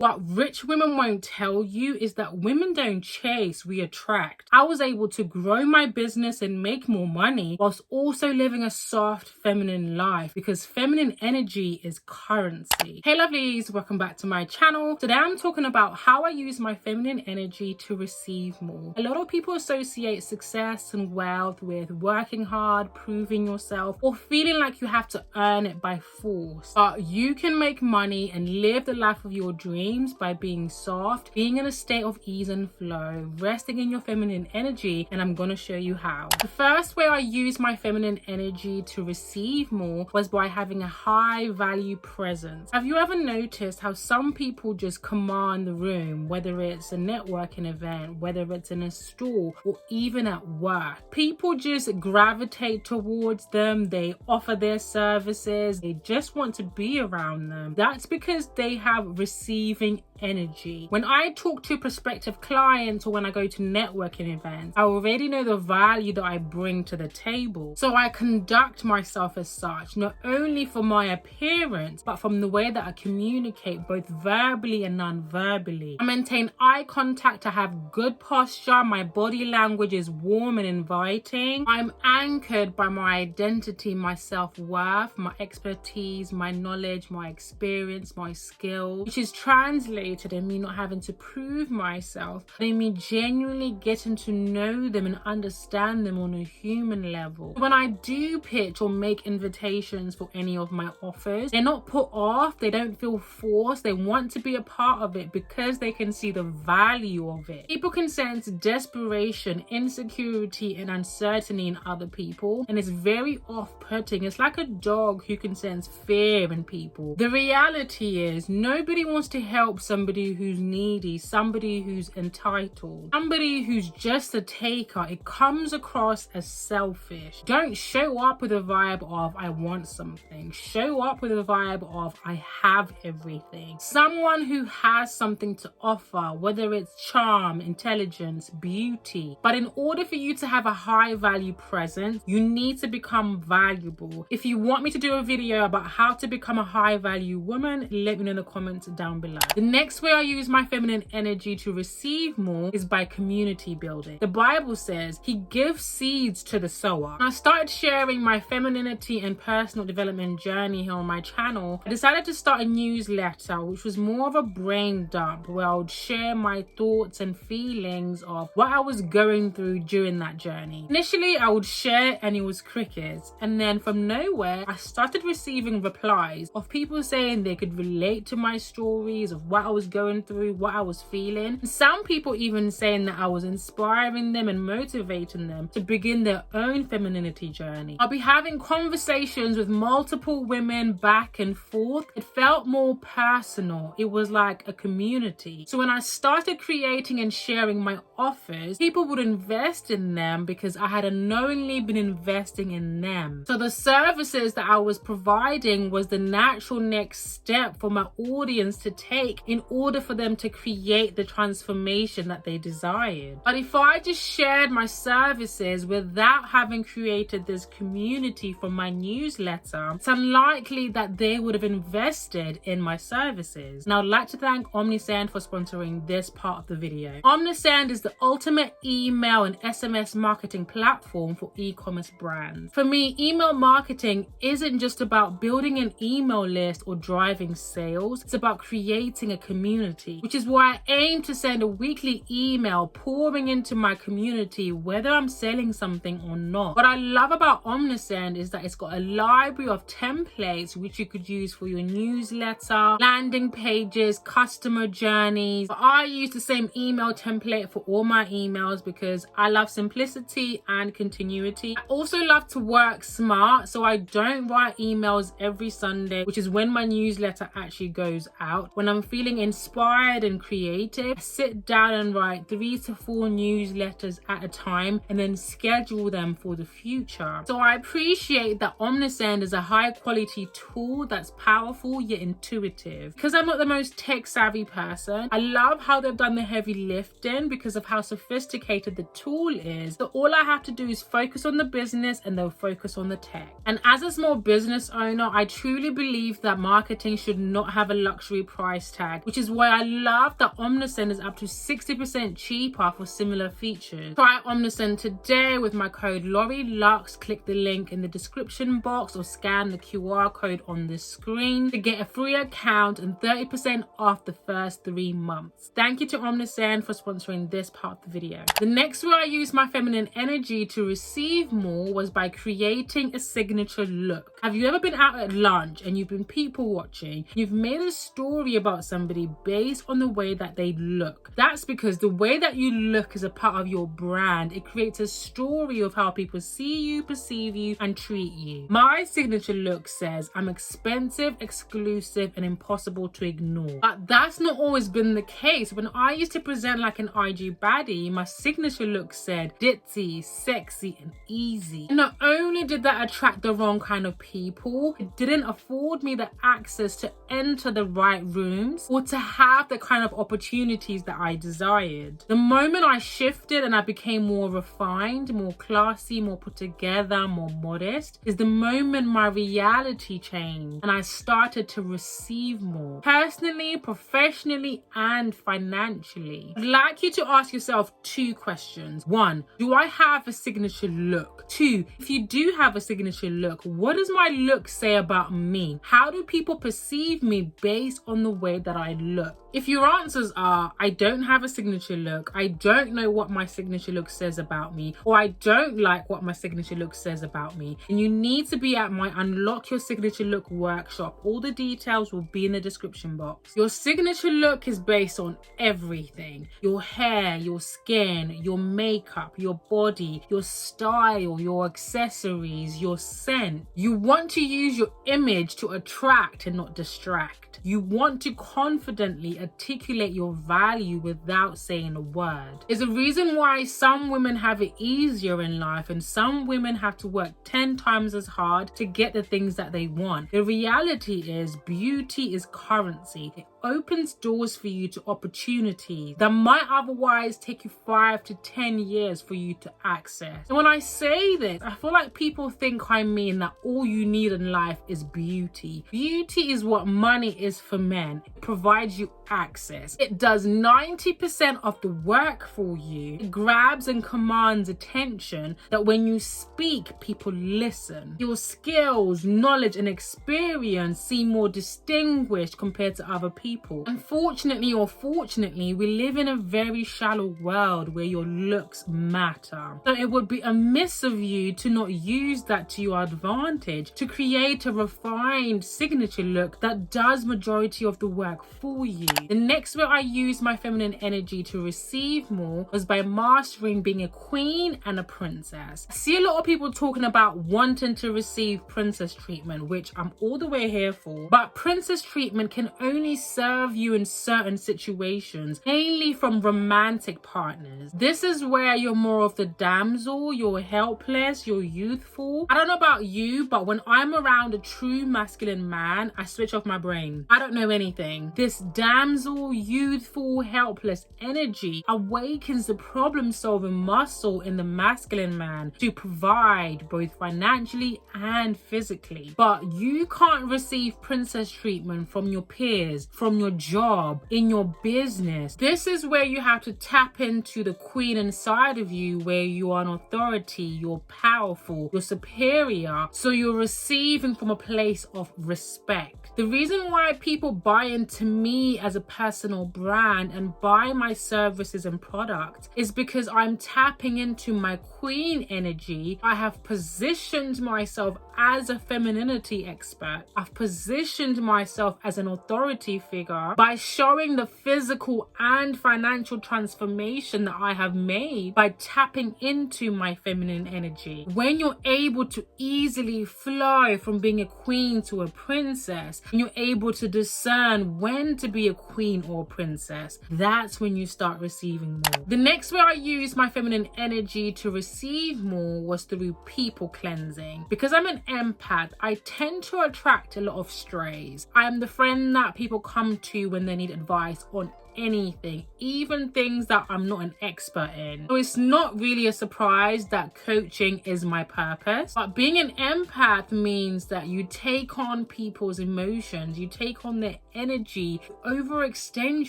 What rich women won't tell you is that women don't chase, we attract. I was able to grow my business and make more money whilst also living a soft, feminine life because feminine energy is currency. Hey lovelies, welcome back to my channel. Today I'm talking about how I use my feminine energy to receive more. A lot of people associate success and wealth with working hard, proving yourself, or feeling like you have to earn it by force. But you can make money and live the life of your dreams by being soft, being in a state of ease and flow, resting in your feminine energy, and I'm gonna show you how. The first way I use my feminine energy to receive more was by having a high value presence. Have you ever noticed how some people just command the room, whether it's a networking event, whether it's in a store, or even at work? People just gravitate towards them, they offer their services, they just want to be around them. That's because they have receiving energy. When I talk to prospective clients or when I go to networking events, I already know the value that I bring to the table. So I conduct myself as such, not only for my appearance, but from the way that I communicate both verbally and non-verbally. I maintain eye contact, I have good posture, my body language is warm and inviting. I'm anchored by my identity, my self-worth, my expertise, my knowledge, my experience, my skills, which is translated in me not having to prove myself, but in me genuinely getting to know them and understand them on a human level. When I do pitch or make invitations for any of my offers, they're not put off, they don't feel forced, they want to be a part of it because they can see the value of it. People can sense desperation, insecurity, and uncertainty in other people, and it's very off-putting. It's like a dog who can sense fear in people. The reality is nobody wants to help somebody who's needy, somebody who's entitled, somebody who's just a taker. It comes across as selfish. Don't show up with a vibe of I want something. Show up with a vibe of I have everything. Someone who has something to offer, whether it's charm, intelligence, beauty. But in order for you to have a high value presence, you need to become valuable. If you want me to do a video about how to become a high value woman, let me know in the comments down below. The next way I use my feminine energy to receive more is by community building. The Bible says he gives seeds to the sower. When I started sharing my femininity and personal development journey here on my channel, I decided to start a newsletter which was more of a brain dump where I would share my thoughts and feelings of what I was going through during that journey. Initially I would share and it was crickets, and then from nowhere I started receiving replies of people saying they could relate to my stories of what I was going through, what I was feeling. And some people even saying that I was inspiring them and motivating them to begin their own femininity journey. I'll be having conversations with multiple women back and forth. It felt more personal. It was like a community. So when I started creating and sharing my offers, people would invest in them because I had unknowingly been investing in them. So the services that I was providing was the natural next step for my audience to take in order for them to create the transformation that they desired. But if I just shared my services without having created this community from my newsletter, it's unlikely that they would have invested in my services. And I'd like to thank Omnisend for sponsoring this part of the video. Omnisend is the ultimate email and SMS marketing platform for e-commerce brands. For me, email marketing isn't just about building an email list or driving sales. It's about creating a community, which is why I aim to send a weekly email pouring into my community whether I'm selling something or not. What I love about Omnisend is that it's got a library of templates which you could use for your newsletter, landing pages, customer journeys. I use the same email template for all my emails because I love simplicity and continuity. I also love to work smart, so I don't write emails every Sunday, which is when my newsletter actually goes out. When I'm feeling inspired and creative, I sit down and write 3 to 4 newsletters at a time and then schedule them for the future. So I appreciate that Omnisend is a high quality tool that's powerful yet intuitive. Because I'm not the most tech savvy person, I love how they've done the heavy lifting because of how sophisticated the tool is. So all I have to do is focus on the business and they'll focus on the tech. And as a small business owner, I truly believe that marketing should not have a luxury price tag, which is why I love that Omnisend is up to 60% cheaper for similar features. Try Omnisend today with my code LoriLux. Click the link in the description box or scan the QR code on the screen to get a free account and 30% off the first 3 months. Thank you to Omnisend for sponsoring this part of the video. The next way I used my feminine energy to receive more was by creating a signature look. Have you ever been out at lunch and you've been people watching? You've made a story about somebody based on the way that they look. That's because the way that you look is a part of your brand. It creates a story of how people see you, perceive you, and treat you. My signature look says I'm expensive, exclusive, and impossible to ignore. But that's not always been the case. When I used to present like an IG baddie, my signature look said ditzy, sexy, and easy. And not only did that attract the wrong kind of people, it didn't afford me the access to enter the right rooms or to have the kind of opportunities that I desired. The moment I shifted and I became more refined, more classy, more put together, more modest, is the moment my reality changed and I started to receive more. Personally, professionally, and financially. I'd like you to ask yourself 2 questions. 1, do I have a signature look? 2, if you do have a signature look, what does my look say about me? How do people perceive me based on the way that I look? If your answers are, I don't have a signature look, I don't know what my signature look says about me, or I don't like what my signature look says about me, and you need to be at my Unlock Your Signature Look workshop. All the details will be in the description box. Your signature look is based on everything. Your hair, your skin, your makeup, your body, your style, your accessories, your scent. You want to use your image to attract and not distract. You want to confidently articulate your value without saying a word. There's a reason why some women have it easier in life and some women have to work 10 times as hard to get the things that they want. The reality is beauty is currency. It opens doors for you to opportunities that might otherwise take you 5 to 10 years for you to access. And when I say this, I feel like people think I mean that all you need in life is beauty. Beauty is what money is for men. It provides you access. It does 90% of the work for you. It grabs and commands attention that when you speak, people listen. Your skills, knowledge, and experience seem more distinguished compared to other people. Unfortunately or fortunately, we live in a very shallow world where your looks matter. So it would be amiss of you to not use that to your advantage to create a refined signature look that does majority of the work for you. The next way I used my feminine energy to receive more was by mastering being a queen and a princess. I see a lot of people talking about wanting to receive princess treatment, which I'm all the way here for, but princess treatment can only serve you in certain situations, mainly from romantic partners. This is where you're more of the damsel, you're helpless, you're youthful. I don't know about you, but when I'm around a true masculine man, I switch off my brain. I don't know anything. This damsel, youthful, helpless energy awakens the problem-solving muscle in the masculine man to provide both financially and physically. But you can't receive princess treatment from your peers, from your job, in your business. This is where you have to tap into the queen inside of you, where you are an authority, you're powerful, you're superior, so you're receiving from a place of respect. The reason why people buy into me as a personal brand and buy my services and products is because I'm tapping into my queen energy. I have positioned myself as a femininity expert. I've positioned myself as an authority figure by showing the physical and financial transformation that I have made by tapping into my feminine energy. When you're able to easily flow from being a queen to a princess, and you're able to discern when to be a queen or a princess, that's when you start receiving more. The next way I used my feminine energy to receive more was through people cleansing. Because I'm an empath, I tend to attract a lot of strays. I am the friend that people come to when they need advice on anything, even things that I'm not an expert in. So it's not really a surprise that coaching is my purpose. But being an empath means that you take on people's emotions, you take on their energy, overextend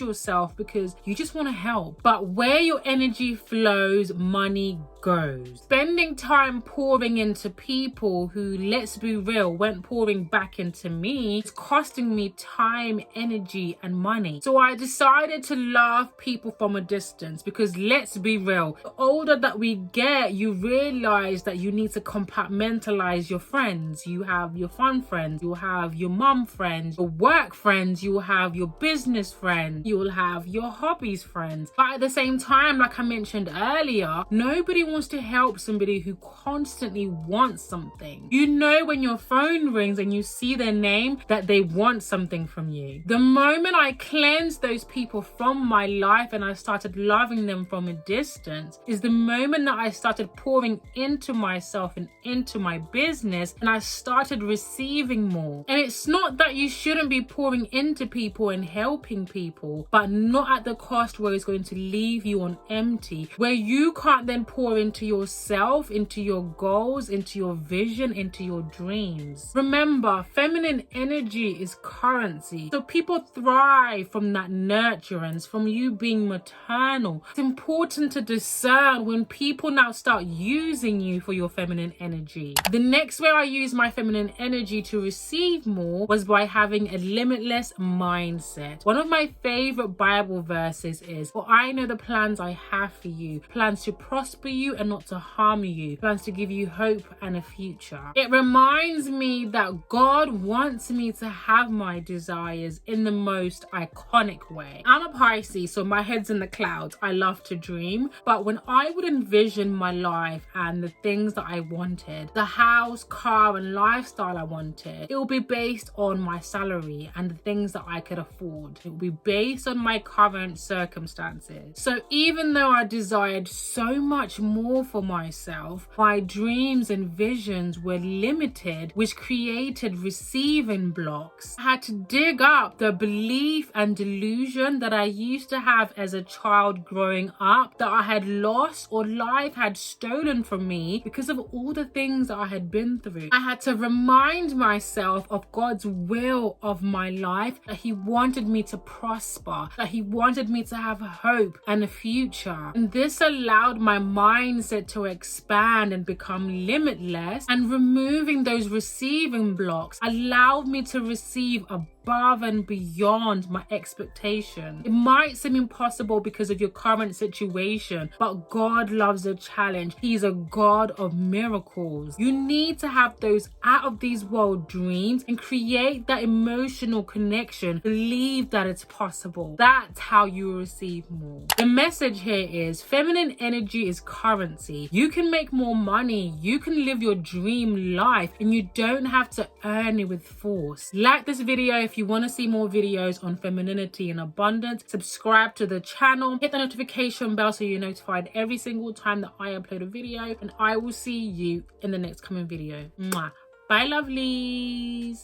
yourself because you just want to help. But where your energy flows, money goes. Spending time pouring into people who, let's be real, weren't pouring back into me, it's costing me time, energy, and money. So I decided to love people from a distance because, let's be real, the older that we get, you realize that you need to compartmentalize your friends. You have your fun friends, you'll have your mum friends, your work friends, you'll have your business friends, you'll have your hobbies friends. But at the same time, like I mentioned earlier, nobody wants to help somebody who constantly wants something. You know, when your phone rings and you see their name, that they want something from you. The moment I cleansed those people from my life and I started loving them from a distance is the moment that I started pouring into myself and into my business, and I started receiving more. And it's not that you shouldn't be pouring into people and helping people, but not at the cost where it's going to leave you on empty, where you can't then pour into yourself, into your goals, into your vision, into your dreams. Remember, feminine energy is currency. So people thrive from that nurturance, from you being maternal. It's important to discern when people now start using you for your feminine energy. The next way I used my feminine energy to receive more was by having a limitless mindset. One of my favorite Bible verses is, "For I know the plans I have for you, plans to prosper you and not to harm you, plans to give you hope and a future." It reminds me that God wants me to have my desires in the most iconic way. I'm a Pisces, so my head's in the clouds. I love to dream, but when I would envision my life and the things that I wanted, the house, car, and lifestyle I wanted, it will be based on my salary and the things that I could afford. It will be based on my current circumstances. So even though I desired so much more for myself, my dreams and visions were limited, which created receiving blocks. I had to dig up the belief and delusion that I used to have as a child growing up, that I had lost or life had stolen from me because of all the things that I had been through. I had to remind myself of God's will of my life, that He wanted me to prosper, that He wanted me to have hope and a future. And this allowed my mindset to expand and become limitless, and removing those receiving blocks allowed me to receive above and beyond my expectation. It might seem impossible because of your current situation, but God loves a challenge. He's a God of miracles. You need to have those out of these world dreams and create that emotional connection. Believe that it's possible. That's how you will receive more. The message here is feminine energy is currency. You can make more money. You can live your dream life, and you don't have to earn it with force. Like this video if you want to see more videos on femininity and abundance. Subscribe to the channel, hit the notification bell so you're notified every single time that I upload a video, and I will see you in the next coming video. Mwah. Bye, lovelies.